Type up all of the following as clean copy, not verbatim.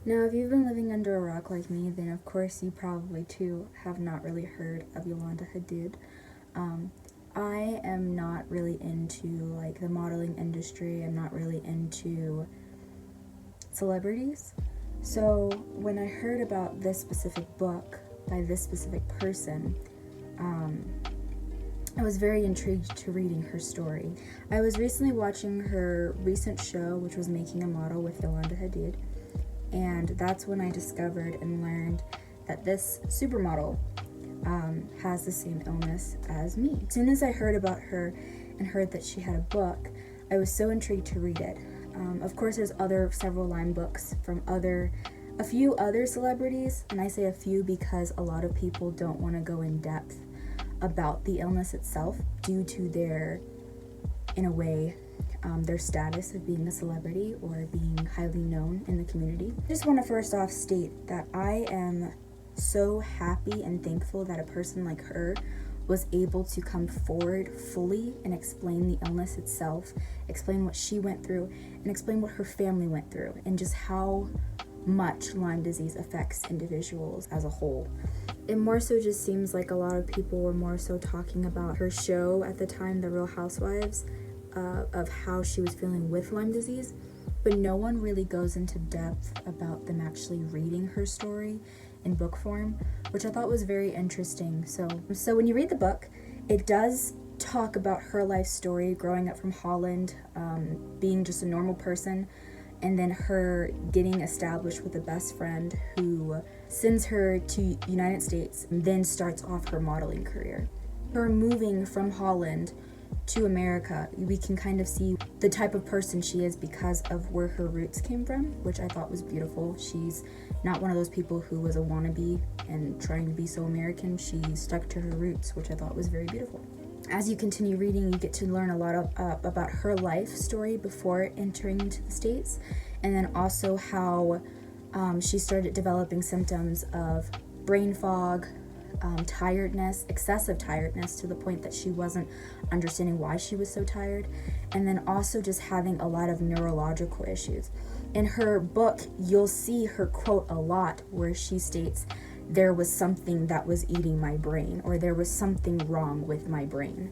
Now, if you've been living under a rock like me, then of course you probably too have not really heard of Yolanda Hadid. I am not really into like the modeling industry. I'm not really into celebrities. So when I heard about this specific book by this specific person, I was very intrigued to reading her story. I was recently watching her recent show, which was Making a Model with Yolanda Hadid, and that's when I discovered and learned that this supermodel has the same illness as me. As soon as I heard about her and heard that she had a book, I was so intrigued to read it. Of course, there's several Lyme books from a few other celebrities, and I say a few because a lot of people don't want to go in depth about the illness itself due to their status of being a celebrity or being highly known in the community. I just want to first off state that I am so happy and thankful that a person like her was able to come forward fully and explain the illness itself, explain what she went through, and explain what her family went through, and just how much Lyme disease affects individuals as a whole. It more so just seems like a lot of people were more so talking about her show at the time, The Real Housewives, of how she was feeling with Lyme disease, but no one really goes into depth about them actually reading her story in book form, which I thought was very interesting. So when you read the book, it does talk about her life story growing up from Holland, being just a normal person, and then her getting established with a best friend who sends her to United States and then starts off her modeling career. Her moving from Holland to America, we can kind of see the type of person she is because of where her roots came from, which I thought was beautiful. She's not one of those people who was a wannabe and trying to be so American. She stuck to her roots, which I thought was very beautiful. As you continue reading, you get to learn a lot about her life story before entering into the States, and then also how she started developing symptoms of brain fog, tiredness, excessive tiredness, to the point that she wasn't understanding why she was so tired, and then also just having a lot of neurological issues. In her book, you'll see her quote a lot where she states, "There was something that was eating my brain," or "there was something wrong with my brain,"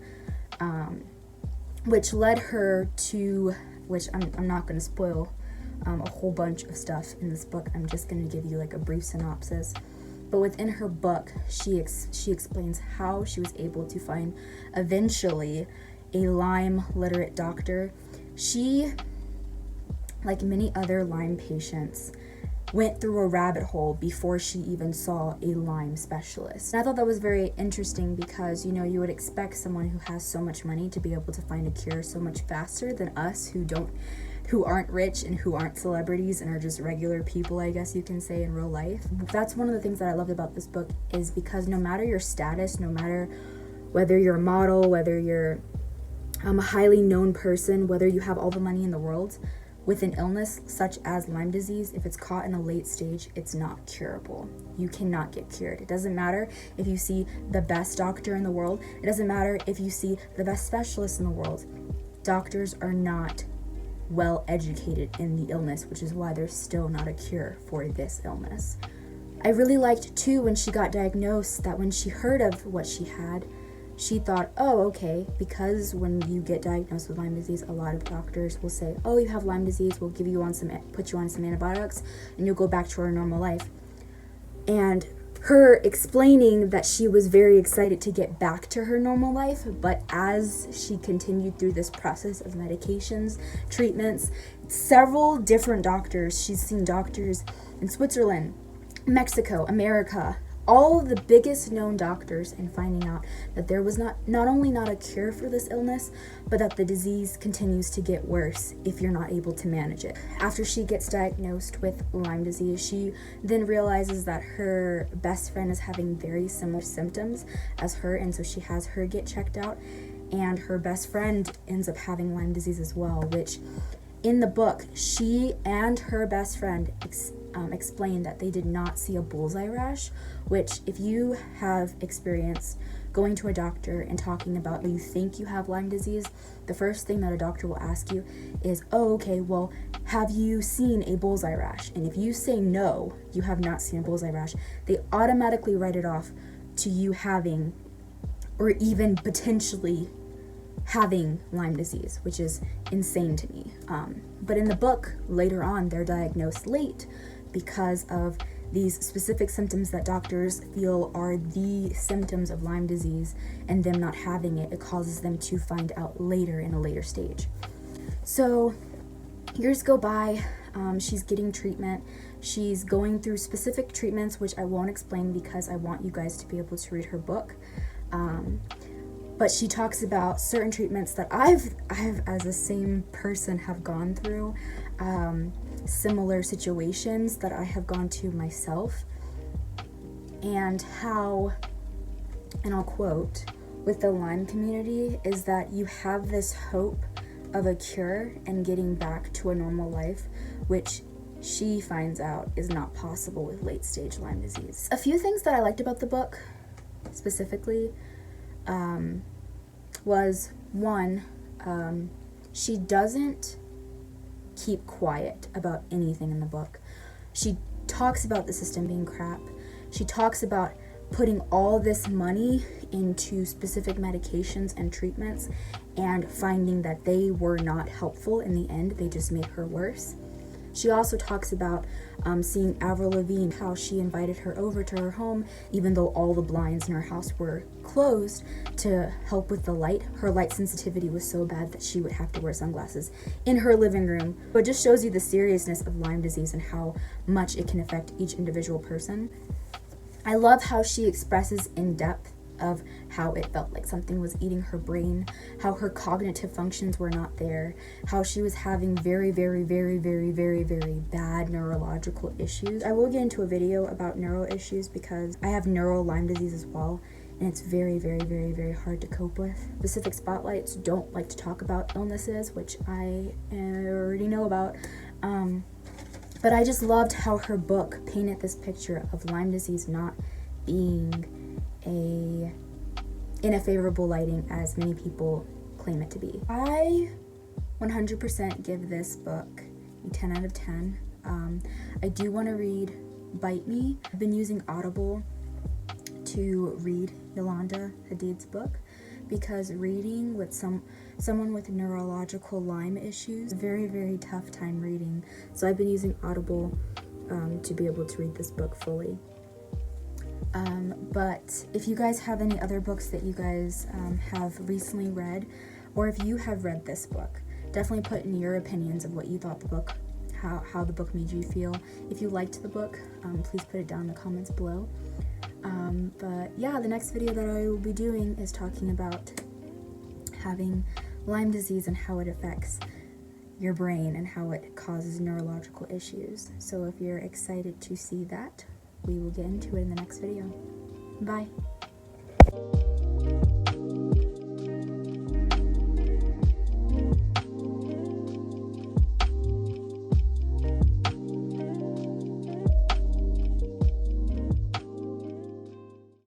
which led her to, which I'm not going to spoil a whole bunch of stuff in this book. I'm just going to give you like a brief synopsis. But within her book, she explains how she was able to find eventually a Lyme literate doctor. She, like many other Lyme patients, went through a rabbit hole before she even saw a Lyme specialist. And I thought that was very interesting because, you would expect someone who has so much money to be able to find a cure so much faster than us who aren't rich and who aren't celebrities and are just regular people, I guess you can say, in real life. That's one of the things that I loved about this book, is because no matter your status, no matter whether you're a model, whether you're a highly known person, whether you have all the money in the world, with an illness such as Lyme disease, if it's caught in a late stage, it's not curable. You cannot get cured. It doesn't matter if you see the best doctor in the world. It doesn't matter if you see the best specialist in the world. Doctors are not well educated in the illness, which is why there's still not a cure for this illness. I really liked too when she got diagnosed that when she heard of what she had, she thought, oh, okay, because when you get diagnosed with Lyme disease, a lot of doctors will say, oh, you have Lyme disease, we'll put you on some antibiotics, and you'll go back to her normal life. And her explaining that she was very excited to get back to her normal life, but as she continued through this process of medications, treatments, several different doctors, she's seen doctors in Switzerland, Mexico, America, all of the biggest known doctors, and finding out that there was not only not a cure for this illness, but that the disease continues to get worse if you're not able to manage it. After she gets diagnosed with Lyme disease, she then realizes that her best friend is having very similar symptoms as her, and so she has her get checked out, and her best friend ends up having Lyme disease as well, which in the book, she and her best friend explained that they did not see a bullseye rash, which if you have experienced going to a doctor and talking about that you think you have Lyme disease, the first thing that a doctor will ask you is, oh, okay, well, have you seen a bullseye rash? And if you say no, you have not seen a bullseye rash, they automatically write it off to you having, or even potentially having, Lyme disease, which is insane to me. But in the book, later on, they're diagnosed late because of these specific symptoms that doctors feel are the symptoms of Lyme disease, and them not having it, it causes them to find out later in a later stage. So years go by, she's getting treatment. She's going through specific treatments, which I won't explain because I want you guys to be able to read her book. But she talks about certain treatments that I've as a same person have gone through, similar situations that I have gone to myself, and how, and I'll quote, with the Lyme community is that you have this hope of a cure and getting back to a normal life, which she finds out is not possible with late stage Lyme disease. A few things that I liked about the book specifically was one, she doesn't keep quiet about anything in the book. She talks about the system being crap. She talks about putting all this money into specific medications and treatments and finding that they were not helpful in the end. They just made her worse. She also talks about seeing Avril Lavigne, how she invited her over to her home, even though all the blinds in her house were closed, to help with the light. Her light sensitivity was so bad that she would have to wear sunglasses in her living room. But it just shows you the seriousness of Lyme disease and how much it can affect each individual person. I love how she expresses in depth of how it felt like something was eating her brain, how her cognitive functions were not there, how she was having very, very, very, very, very, very bad neurological issues. I will get into a video about neuro issues because I have Lyme disease as well, and it's very, very, very, very hard to cope with. Specific spotlights don't like to talk about illnesses, which I already know about. But I just loved how her book painted this picture of Lyme disease not being in a favorable lighting as many people claim it to be. I 100% give this book a 10 out of 10. I do want to read Bite Me. I've been using Audible to read Yolanda Hadid's book because reading with someone with neurological Lyme issues is a very, very tough time reading. So I've been using Audible to be able to read this book fully. But if you guys have any other books that you guys have recently read, or if you have read this book, definitely put in your opinions of what you thought the book, how the book made you feel. If you liked the book, please put it down in the comments below. But yeah, the next video that I will be doing is talking about having Lyme disease and how it affects your brain and how it causes neurological issues. So if you're excited to see that, we will get into it in the next video. Bye.